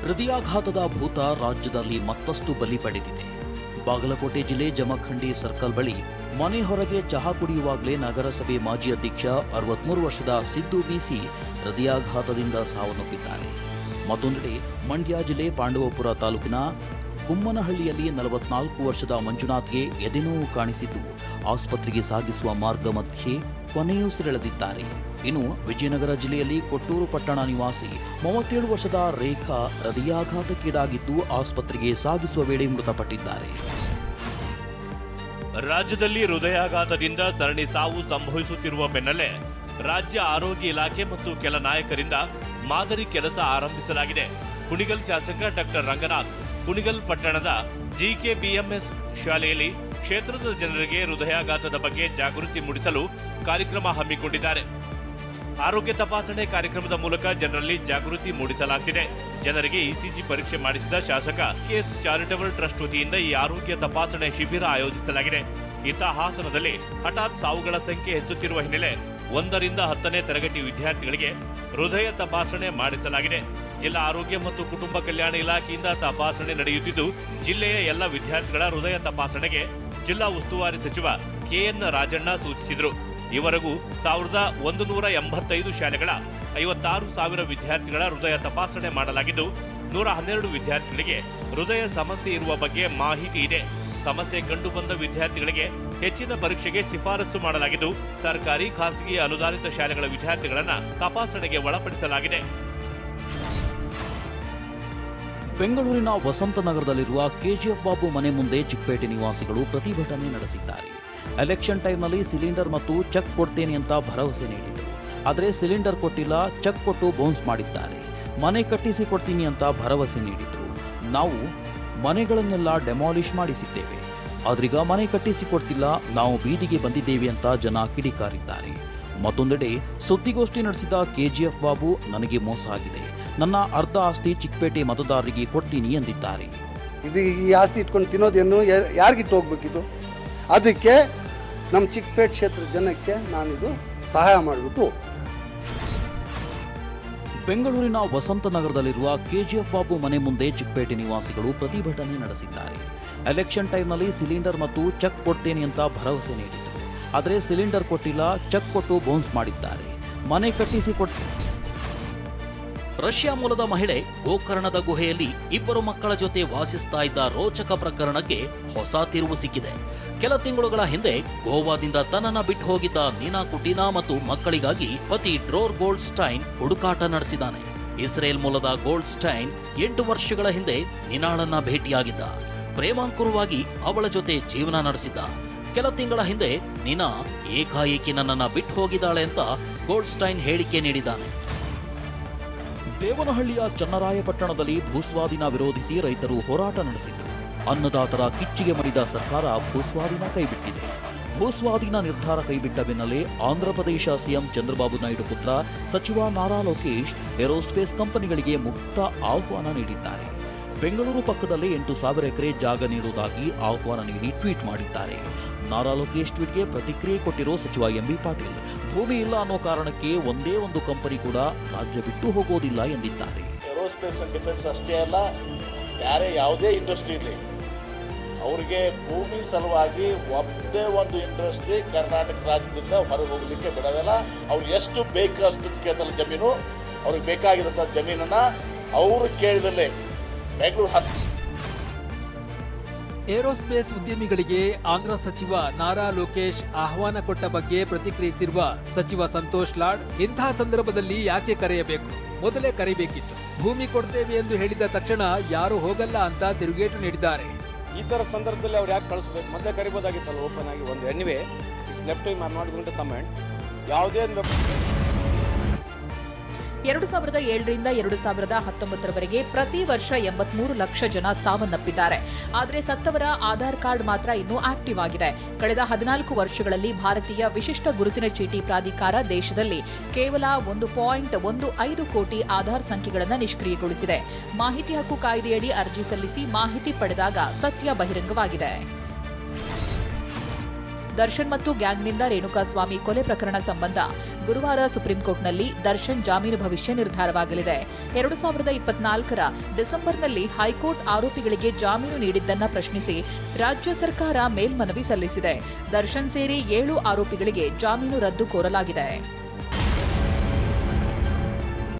ಹೃದಯಾಘಾತದ ಭೂತ ರಾಜ್ಯದಲ್ಲಿ ಮತ್ತಷ್ಟು ಬಲಿ ಪಡೆದಿದೆ. ಬಾಗಲಕೋಟೆ ಜಿಲ್ಲೆ ಜಮಖಂಡಿ ಸರ್ಕಲ್ ಬಳಿ ಮನೆ ಹೊರಗೆ ಚಹಾ ಕುಡಿಯುವಾಗಲೇ ನಗರಸಭೆ ಮಾಜಿ ಅಧ್ಯಕ್ಷ 63 ವರ್ಷದ ಸಿದ್ದು ಬಿಸಿ ಹೃದಯಾಘಾತದಿಂದ ಸಾವನ್ನಪ್ಪಿದ್ದಾರೆ. ಮತ್ತೊಂದೆಡೆ ಮಂಡ್ಯ ಜಿಲ್ಲೆ ಪಾಂಡವಪುರ ತಾಲೂಕಿನ ಗುಮ್ಮನಹಳ್ಳಿಯಲ್ಲಿ 44 ವರ್ಷದ ಮಂಜುನಾಥ್ಗೆ ಎದೆನೋವು ಕಾಣಿಸಿದ್ದು ಆಸ್ಪತ್ರೆಗೆ ಸಾಗಿಸುವ ಮಾರ್ಗ ಮಧ್ಯೆ ಕೊನೆಯುಸಿರೆಳೆದಿದ್ದಾರೆ. ಇನ್ನು ವಿಜಯನಗರ ಜಿಲ್ಲೆಯಲ್ಲಿ ಕೊಟ್ಟೂರು ಪಟ್ಟಣ ನಿವಾಸಿ 37 ವರ್ಷದ ರೇಖಾ ಹೃದಯಾಘಾತಕ್ಕೀಡಾಗಿದ್ದು ಆಸ್ಪತ್ರೆಗೆ ಸಾಗಿಸುವ ವೇಳೆ ಮೃತಪಟ್ಟಿದ್ದಾರೆ. ರಾಜ್ಯದಲ್ಲಿ ಹೃದಯಾಘಾತದಿಂದ ಸರಣಿ ಸಾವು ಸಂಭವಿಸುತ್ತಿರುವ ಬೆನ್ನಲ್ಲೇ ರಾಜ್ಯ ಆರೋಗ್ಯ ಇಲಾಖೆ ಮತ್ತು ಕೆಲ ನಾಯಕರಿಂದ ಮಾದರಿ ಕೆಲಸ ಆರಂಭಿಸಲಾಗಿದೆ. ಕುಣಿಗಲ್ ಶಾಸಕ ಡಾಕ್ಟರ್ ರಂಗನಾಥ್ ಕುಣಿಗಲ್ ಪಟ್ಟಣದ ಜಿಕೆಬಿಎಂಎಸ್ ಶಾಲೆಯಲ್ಲಿ ಕ್ಷೇತ್ರದ ಜನರಿಗೆ ಹೃದಯಾಘಾತದ ಬಗ್ಗೆ ಜಾಗೃತಿ ಮೂಡಿಸಲು ಕಾರ್ಯಕ್ರಮ ಹಮ್ಮಿಕೊಂಡಿದ್ದಾರೆ. ಆರೋಗ್ಯ ತಪಾಸಣೆ ಕಾರ್ಯಕ್ರಮದ ಮೂಲಕ ಜನರಲ್ಲಿ ಜಾಗೃತಿ ಮೂಡಿಸಲಾಗುತ್ತಿದೆ. ಜನರಿಗೆ ಇಸಿಜಿ ಪರೀಕ್ಷೆ ಮಾಡಿಸಿದ ಶಾಸಕ ಕೆಎಸ್ ಚಾರಿಟಬಲ್ ಟ್ರಸ್ಟ್ ವತಿಯಿಂದ ಈ ಆರೋಗ್ಯ ತಪಾಸಣೆ ಶಿಬಿರ ಆಯೋಜಿಸಲಾಗಿದೆ. ಇತ್ತ ಹಾಸನದಲ್ಲಿ ಹಠಾತ್ ಸಾವುಗಳ ಸಂಖ್ಯೆ ಹೆಚ್ಚುತ್ತಿರುವ ಹಿನ್ನೆಲೆ 1 ರಿಂದ 10ನೇ ತರಗತಿ ವಿದ್ಯಾರ್ಥಿಗಳಿಗೆ ಹೃದಯ ತಪಾಸಣೆ ಮಾಡಿಸಲಾಗಿದೆ. ಜಿಲ್ಲಾ ಆರೋಗ್ಯ ಮತ್ತು ಕುಟುಂಬ ಕಲ್ಯಾಣ ಇಲಾಖೆಯಿಂದ ತಪಾಸಣೆ ನಡೆಯುತ್ತಿದ್ದು ಜಿಲ್ಲೆಯ ಎಲ್ಲ ವಿದ್ಯಾರ್ಥಿಗಳ ಹೃದಯ ತಪಾಸಣೆಗೆ ಜಿಲ್ಲಾ ಉಸ್ತುವಾರಿ ಸಚಿವ ಕೆಎನ್ ರಾಜಣ್ಣ ಸೂಚಿಸಿದರು. ಈವರೆಗೂ 1185 ಶಾಲೆಗಳ 56,000 ವಿದ್ಯಾರ್ಥಿಗಳ ಹೃದಯ ತಪಾಸಣೆ ಮಾಡಲಾಗಿದ್ದು 112 ವಿದ್ಯಾರ್ಥಿಗಳಿಗೆ ಹೃದಯ ಸಮಸ್ಯೆ ಇರುವ ಬಗ್ಗೆ ಮಾಹಿತಿ ಇದೆ. ಸಮಸ್ಯೆ ಕಂಡುಬಂದ ವಿದ್ಯಾರ್ಥಿಗಳಿಗೆ ಹೆಚ್ಚಿನ ಪರೀಕ್ಷೆಗೆ ಶಿಫಾರಸು ಮಾಡಲಾಗಿದ್ದು ಸರ್ಕಾರಿ ಖಾಸಗಿ ಅನುದಾನಿತ ಶಾಲೆಗಳ ವಿದ್ಯಾರ್ಥಿಗಳನ್ನು ತಪಾಸಣೆಗೆ ಒಳಪಡಿಸಲಾಗಿದೆ. ಬೆಂಗಳೂರಿನ ವಸಂತನಗರದಲ್ಲಿರುವ ಕೆಜಿಎಫ್ ಬಾಬು ಮನೆ ಮುಂದೆ ಚಿಕ್ಕಪೇಟೆ ನಿವಾಸಿಗಳು ಪ್ರತಿಭಟನೆ ನಡೆಸಿದ್ದಾರೆ. ಎಲೆಕ್ಷನ್ ಟೈಮ್ನಲ್ಲಿ ಸಿಲಿಂಡರ್ ಮತ್ತು ಚೆಕ್ ಕೊಡ್ತೇನೆ ಅಂತ ಭರವಸೆ ನೀಡಿದರು. ಆದರೆ ಸಿಲಿಂಡರ್ ಕೊಟ್ಟಿಲ್ಲ, ಚೆಕ್ ಕೊಟ್ಟು ಬೌನ್ಸ್ ಮಾಡಿದ್ದಾರೆ. ಮನೆ ಕಟ್ಟಿಸಿ ಕೊಡ್ತೀನಿ ಅಂತ ಭರವಸೆ ನೀಡಿದರು. ನಾವು ಮನೆಗಳನ್ನೆಲ್ಲ ಡೆಮಾಲಿಷ್ ಮಾಡಿಸಿದ್ದೇವೆ, ಆದ್ರೀಗ ಮನೆ ಕಟ್ಟಿಸಿ ಕೊಡ್ತಿಲ್ಲ, ನಾವು ಬೀದಿಗೆ ಬಂದಿದ್ದೇವೆ ಅಂತ ಜನ ಕಿಡಿಕಾರಿದ್ದಾರೆ. ಮತ್ತೊಂದೆಡೆ ಸುದ್ದಿಗೋಷ್ಠಿ ನಡೆಸಿದ ಕೆಜಿಎಫ್ ಬಾಬು, ನನಗೆ ಮೋಸ ಆಗಿದೆ, ನನ್ನ ಅರ್ಧ ಆಸ್ತಿ ಚಿಕ್ಕಪೇಟೆ ಮತದಾರರಿಗೆ ಕೊಡ್ತೀನಿ ಎಂದಿದ್ದಾರೆ. ಇದು ಈ ಆಸ್ತಿ ಇಟ್ಕೊಂಡು ತಿನ್ನೋದೇನು ಯಾರಿಗಿಟ್ಟು ಹೋಗ್ಬೇಕಿದು? ಅದಕ್ಕೆ ನಮ್ಮ ಚಿಕ್ಕಪೇಟೆ ಕ್ಷೇತ್ರ ಜನಕ್ಕೆ ನಾನಿದು ಸಹಾಯ ಮಾಡಿಬಿಟ್ಟು. ಬೆಂಗಳೂರಿನ ವಸಂತನಗರದಲ್ಲಿರುವ ಕೆಜಿಎಫ್ ಬಾಬು ಮನೆ ಮುಂದೆ ಚಿಕ್ಕಪೇಟೆ ನಿವಾಸಿಗಳು ಪ್ರತಿಭಟನೆ ನಡೆಸಿದ್ದಾರೆ. ಎಲೆಕ್ಷನ್ ಟೈಮ್ನಲ್ಲಿ ಸಿಲಿಂಡರ್ ಮತ್ತು ಚೆಕ್ ಕೊಡ್ತೇನೆ ಅಂತ ಭರವಸೆ ನೀಡಿದರು. ಆದರೆ ಸಿಲಿಂಡರ್ ಕೊಟ್ಟಿಲ್ಲ, ಚೆಕ್ ಕೊಟ್ಟು ಬೌನ್ಸ್ ಮಾಡಿದ್ದಾರೆ. ಮನೆ ಕಟ್ಟಿಸಿ ರಷ್ಯಾ ಮೂಲದ ಮಹಿಳೆ ಗೋಕರ್ಣದ ಗುಹೆಯಲ್ಲಿ 2 ಮಕ್ಕಳ ಜೊತೆ ವಾಸಿಸ್ತಾ ಇದ್ದ ರೋಚಕ ಪ್ರಕರಣಕ್ಕೆ ಹೊಸ ತಿರುವು ಸಿಕ್ಕಿದೆ. ಕೆಲ ತಿಂಗಳುಗಳ ಹಿಂದೆ ಗೋವಾದಿಂದ ತನ್ನನ್ನ ಬಿಟ್ಟು ಹೋಗಿದ್ದ ನೀನಾ ಕುಟೀನಾ ಮತ್ತು ಮಕ್ಕಳಿಗಾಗಿ ಪತಿ ಡ್ರೋರ್ ಗೋಲ್ಡ್ ಸ್ಟೈನ್ ಹುಡುಕಾಟ ನಡೆಸಿದ್ದಾನೆ. ಇಸ್ರೇಲ್ ಮೂಲದ ಗೋಲ್ಡ್ ಸ್ಟೈನ್ 8 ವರ್ಷಗಳ ಹಿಂದೆ ನೀನಾಳನ್ನ ಭೇಟಿಯಾಗಿದ್ದ. ಪ್ರೇಮಾಂಕುರವಾಗಿ ಅವಳ ಜೊತೆ ಜೀವನ ನಡೆಸಿದ್ದ. ಕೆಲ ತಿಂಗಳ ಹಿಂದೆ ನೀನಾ ಏಕಾಏಕಿ ನನ್ನನ್ನ ಬಿಟ್ಟು ಹೋಗಿದ್ದಾಳೆ ಅಂತ ಗೋಲ್ಡ್ ಸ್ಟೈನ್ ಹೇಳಿಕೆ ನೀಡಿದ್ದಾನೆ. ದೇವನಹಳ್ಳಿಯ ಚನ್ನರಾಯಪಟ್ಟಣದಲ್ಲಿ ಭೂಸ್ವಾಧೀನ ವಿರೋಧಿಸಿ ರೈತರು ಹೋರಾಟ ನಡೆಸಿದರು. ಅನ್ನದಾತರ ಕಿಚ್ಚಿಗೆ ಮಡಿದ ಸರ್ಕಾರ ಭೂಸ್ವಾಧೀನ ಕೈಬಿಟ್ಟಿದೆ. ಭೂಸ್ವಾಧೀನ ನಿರ್ಧಾರ ಕೈಬಿಟ್ಟ ಬೆನ್ನಲ್ಲೇ ಆಂಧ್ರಪ್ರದೇಶ ಸಿಎಂ ಚಂದ್ರಬಾಬು ನಾಯ್ಡು ಪುತ್ರ ಸಚಿವ ನಾರಾ ಲೋಕೇಶ್ ಏರೋಸ್ಪೇಸ್ ಕಂಪನಿಗಳಿಗೆ ಮುಕ್ತ ಆಹ್ವಾನ ನೀಡಿದ್ದಾರೆ. ಬೆಂಗಳೂರು ಪಕ್ಕದಲ್ಲೇ 8,000 ಎಕರೆ ಜಾಗ ನೀಡುವುದಾಗಿ ಆಹ್ವಾನ ನೀಡಿ ಟ್ವೀಟ್ ಮಾಡಿದ್ದಾರೆ. ನಾರಾ ಲೋಕೇಶ್ ಟ್ವೀಟ್ಗೆ ಪ್ರತಿಕ್ರಿಯೆ ಕೊಟ್ಟಿರೋ ಸಚಿವ ಎಂಬಿ ಪಾಟೀಲ್, ಭೂಮಿ ಇಲ್ಲ ಅನ್ನೋ ಕಾರಣಕ್ಕೆ ಒಂದೇ ಒಂದು ಕಂಪನಿ ಕೂಡ ರಾಜ್ಯ ಬಿಟ್ಟು ಹೋಗೋದಿಲ್ಲ ಎಂದಿದ್ದಾರೆ. ಏರೋಸ್ಪೇಸ್ ಅಂಡ್ ಡಿಫೆನ್ಸ್ ಅಷ್ಟೇ ಅಲ್ಲ, ಬೇರೆ ಯಾವುದೇ ಇಂಡಸ್ಟ್ರಿ ಇರಲಿ, ಅವ್ರಿಗೆ ಭೂಮಿ ಸಲುವಾಗಿ ಒಂದೇ ಒಂದು ಇಂಡಸ್ಟ್ರಿ ಕರ್ನಾಟಕ ರಾಜ್ಯದಿಂದ ಹೊರಗೆ ಹೋಗಲಿಕ್ಕೆ ಬಿಡೋದಿಲ್ಲ. ಅವ್ರು ಎಷ್ಟು ಬೇಕಷ್ಟು ಕೇತಲ ಜಮೀನು, ಅವ್ರಿಗೆ ಬೇಕಾಗಿರೋಂಥ ಜಮೀನನ್ನು ಅವರು ಕೇಳಿದಲ್ಲೇ ಬೆಂಗಳೂರು ಏರೋಸ್ಪೇಸ್ ಉದ್ಯಮಿಗಳಿಗೆ ಆಂಧ್ರ ಸಚಿವ ನಾರಾ ಲೋಕೇಶ್ ಆಹ್ವಾನ ಕೊಟ್ಟ ಬಗ್ಗೆ ಪ್ರತಿಕ್ರಿಯಿಸಿರುವ ಸಚಿವ ಸಂತೋಷ್ ಲಾಡ್, ಇಂತಹ ಸಂದರ್ಭದಲ್ಲಿ ಯಾಕೆ ಕರೆಯಬೇಕು, ಮೊದಲೇ ಕರೆಯಬೇಕಿತ್ತು. ಭೂಮಿ ಕೊಡ್ತೇವೆ ಎಂದು ಹೇಳಿದ ತಕ್ಷಣ ಯಾರು ಹೋಗಲ್ಲ ಅಂತ ತಿರುಗೇಟು ನೀಡಿದ್ದಾರೆ. ಈ ಥರ ಸಂದರ್ಭದಲ್ಲಿ ಅವ್ರು ಯಾಕೆ ಕಳಿಸ್ಬೇಕು, ಮೊದಲೇ ಕರಿಬೋದಾಗಿತ್ತಲ್ಲ ಓಪನ್ ಆಗಿ. ಒಂದು anyway it's left time are not going to comment. ಯಾವುದೇ 2007ರಿಂದ 2019ರವರೆಗೆ ಪ್ರತಿ ವರ್ಷ 83 ಲಕ್ಷ ಜನ ಸಾವನ್ನಪ್ಪಿದ್ದಾರೆ. ಆದರೆ ಸತ್ತವರ ಆಧಾರ್ ಕಾರ್ಡ್ ಮಾತ್ರ ಇನ್ನೂ ಆಕ್ಟಿವ್ ಆಗಿದೆ. ಕಳೆದ 14 ವರ್ಷಗಳಲ್ಲಿ ಭಾರತೀಯ ವಿಶಿಷ್ಟ ಗುರುತಿನ ಚೀಟಿ ಪ್ರಾಧಿಕಾರ ದೇಶದಲ್ಲಿ ಕೇವಲ 1.15 ಕೋಟಿ ಆಧಾರ್ ಸಂಖ್ಯೆಗಳನ್ನು ನಿಷ್ಕ್ರಿಯಗೊಳಿಸಿದೆ. ಮಾಹಿತಿ ಹಕ್ಕು ಕಾಯ್ದೆಯಡಿ ಅರ್ಜಿ ಸಲ್ಲಿಸಿ ಮಾಹಿತಿ ಪಡೆದಾಗ ಸತ್ಯ ಬಹಿರಂಗವಾಗಿದೆ. ದರ್ಶನ್ ಮತ್ತು ಗ್ಯಾಂಗ್ನಿಂದ ರೇಣುಕಾಸ್ವಾಮಿ ಕೊಲೆ ಪ್ರಕರಣ ಸಂಬಂಧ ಗುರುವಾರ ಸುಪ್ರೀಂಕೋರ್ಟ್ನಲ್ಲಿ ದರ್ಶನ್ ಜಾಮೀನು ಭವಿಷ್ಯ ನಿರ್ಧಾರವಾಗಲಿದೆ. 2024ರ ಡಿಸೆಂಬರ್ನಲ್ಲಿ ಹೈಕೋರ್ಟ್ ಆರೋಪಿಗಳಿಗೆ ಜಾಮೀನು ನೀಡಿದ್ದನ್ನ ಪ್ರಶ್ನಿಸಿ ರಾಜ್ಯ ಸರ್ಕಾರ ಮೇಲ್ಮನವಿ ಸಲ್ಲಿಸಿದೆ. ದರ್ಶನ್ ಸೇರಿ 7 ಆರೋಪಿಗಳಿಗೆ ಜಾಮೀನು ರದ್ದು ಕೋರಲಾಗಿದೆ.